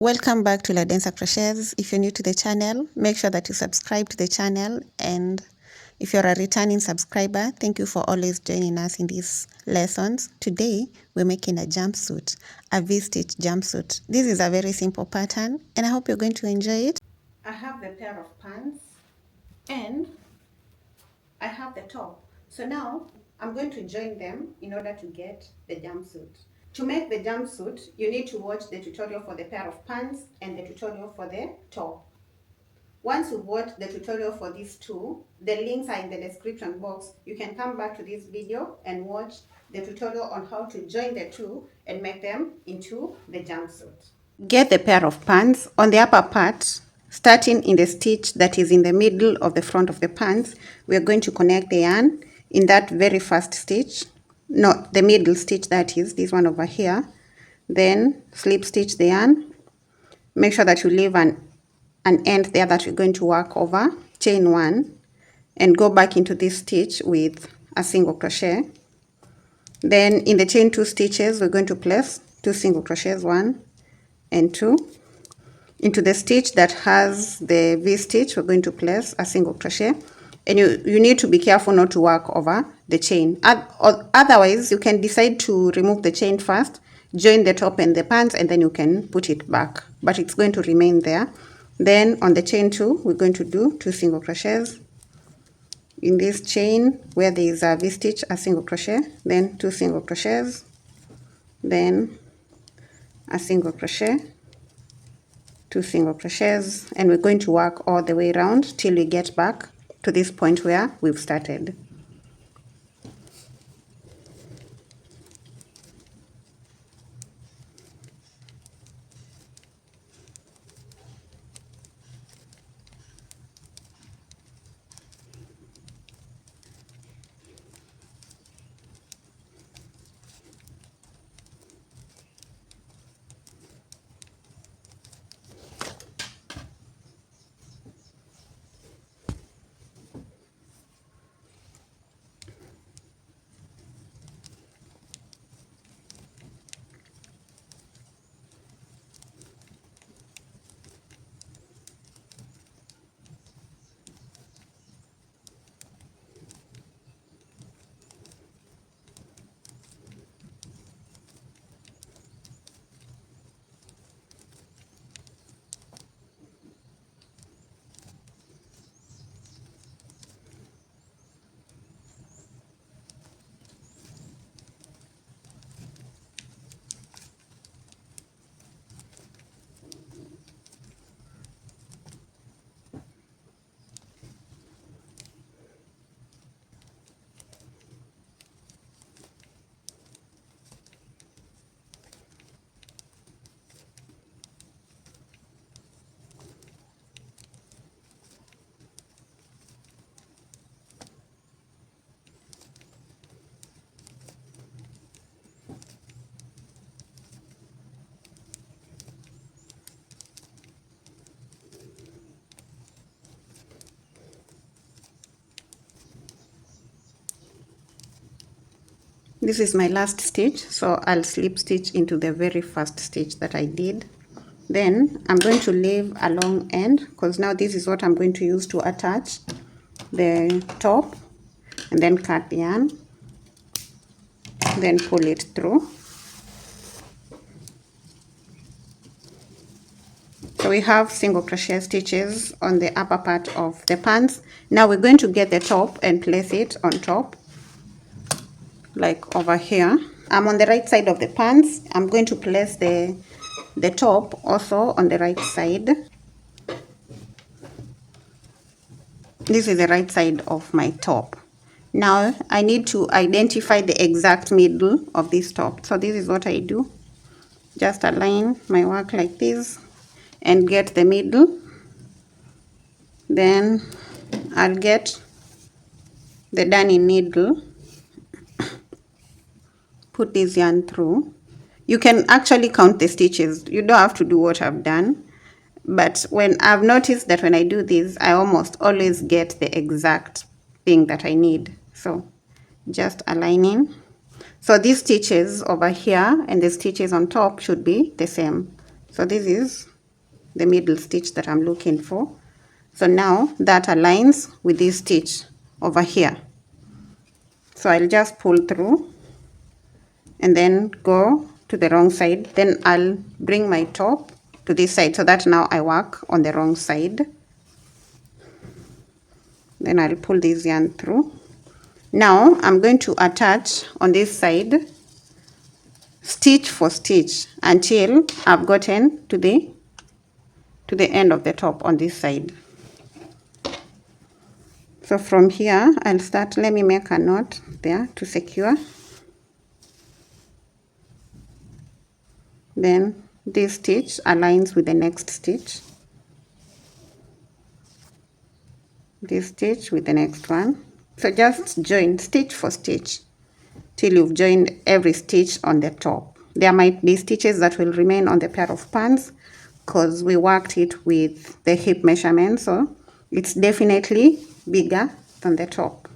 Welcome back to La Densa Crochets. If you're new to the channel, make sure that you subscribe to the channel, and if you're a returning subscriber, thank you for always joining us in these lessons. Today we're making a jumpsuit, a V-stitch jumpsuit. This is a very simple pattern and I hope you're going to enjoy it. I have the pair of pants and I have the top. So now I'm going to join them in order to get the jumpsuit. To make the jumpsuit, you need to watch the tutorial for the pair of pants and the tutorial for the top. Once you've watched the tutorial for these two, the links are in the description box. You can come back to this video and watch the tutorial on how to join the two and make them into the jumpsuit. Get the pair of pants. On the upper part, starting in the stitch that is in the middle of the front of the pants, we are going to connect the yarn in that very first stitch. No, the middle stitch, that is this one over here. Then slip stitch the yarn. Make sure that you leave an end there that you're going to work over. Chain one and go back into this stitch with a single crochet. Then in the chain two stitches, we're going to place 2 single crochets, 1 and 2. Into the stitch that has the V stitch, we're going to place a single crochet. And you need to be careful not to work over the chain. Otherwise, you can decide to remove the chain first, join the top and the pants, and then you can put it back. But it's going to remain there. Then on the chain 2, we're going to do 2 single crochets. In this chain where there is a V stitch, a single crochet, then 2 single crochets, then a single crochet, 2 single crochets, and we're going to work all the way around till we get back to this point where we've started. This is my last stitch, so I'll slip stitch into the very first stitch that I did. Then I'm going to leave a long end because now this is what I'm going to use to attach the top, and then cut the yarn, then pull it through. So we have single crochet stitches on the upper part of the pants. Now we're going to get the top and place it on top, like over here. I'm on the right side of the pants. I'm going to place the top also on the right side. This is the right side of my top. Now I need to identify the exact middle of this top. So this is what I do. Just align my work like this and get the middle. Then I'll get the darning needle, put this yarn through. You can actually count the stitches. You don't have to do what I've done. But when I've noticed that when I do this, I almost always get the exact thing that I need. So just aligning. So these stitches over here and the stitches on top should be the same. So this is the middle stitch that I'm looking for. So now that aligns with this stitch over here. So I'll just pull through and then go to the wrong side. Then I'll bring my top to this side so that now I work on the wrong side. Then I'll pull this yarn through. Now I'm going to attach on this side stitch for stitch until I've gotten to the end of the top on this side. So from here I'll start. Let me make a knot there to secure. Then this stitch aligns with the next stitch, this stitch with the next one. So just join stitch for stitch till you've joined every stitch on the top. There might be stitches that will remain on the pair of pants because we worked it with the hip measurement, so it's definitely bigger than the top.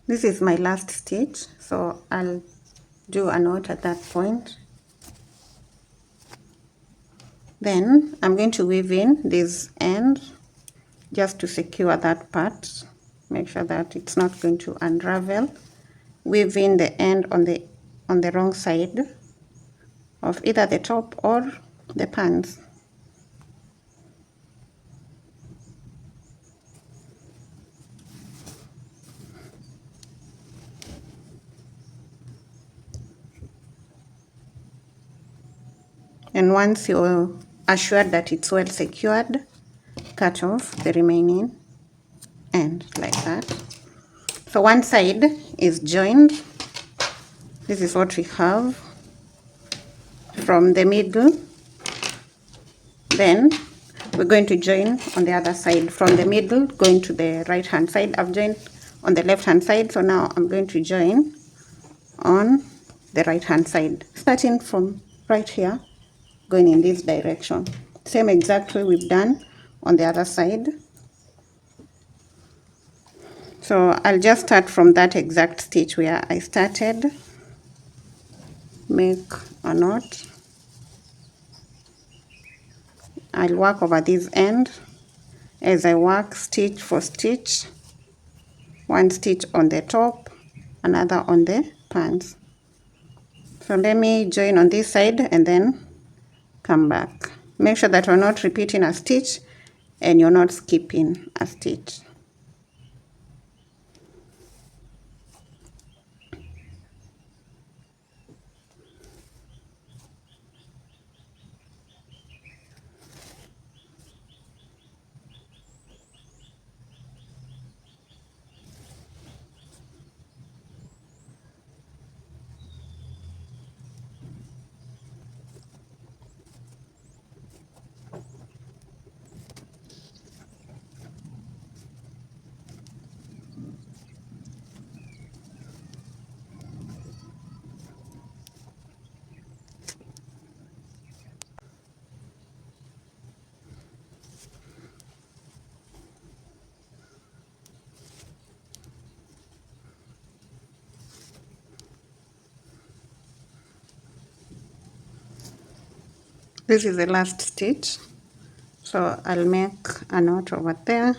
This is my last stitch, so I'll do a knot at that point. Then I'm going to weave in this end just to secure that part. Make sure that it's not going to unravel. Weave in the end on the wrong side of either the top or the pants. And once you're assured that it's well secured, cut off the remaining end like that. So one side is joined. This is what we have from the middle. Then we're going to join on the other side from the middle going to the right hand side. I've joined on the left hand side, so now I'm going to join on the right hand side, starting from right here, going in this direction. Same exact way we've done on the other side. So I'll just start from that exact stitch where I started. Make a knot. I'll work over this end as I work stitch for stitch. One stitch on the top, another on the pants. So let me join on this side and then come back. Make sure that you're not repeating a stitch and you're not skipping a stitch. This is the last stitch, so I'll make a knot over there.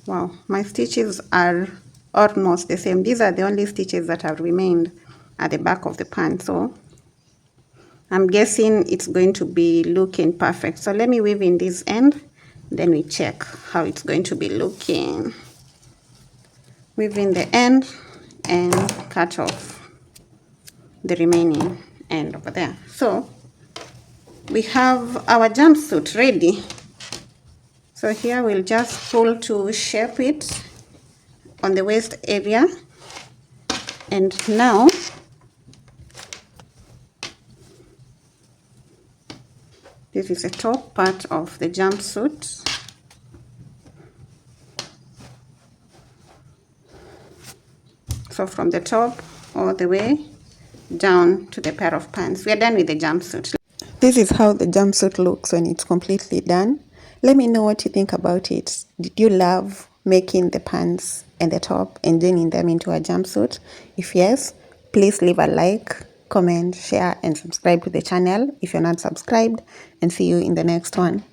Wow, my stitches are almost the same. These are the only stitches that have remained at the back of the pants, so I'm guessing it's going to be looking perfect. So let me weave in this end Then we check how it's going to be looking. Weave in the end and cut off the remaining end over there. So we have our jumpsuit ready. So here we'll just pull to shape it on the waist area. And now this is the top part of the jumpsuit. So from the top all the way down to the pair of pants. We are done with the jumpsuit. This is how the jumpsuit looks when it's completely done. Let me know what you think about it. Did you love making the pants and the top and joining them into a jumpsuit? If yes, please leave a like, comment, share, and subscribe to the channel if you're not subscribed, and see you in the next one.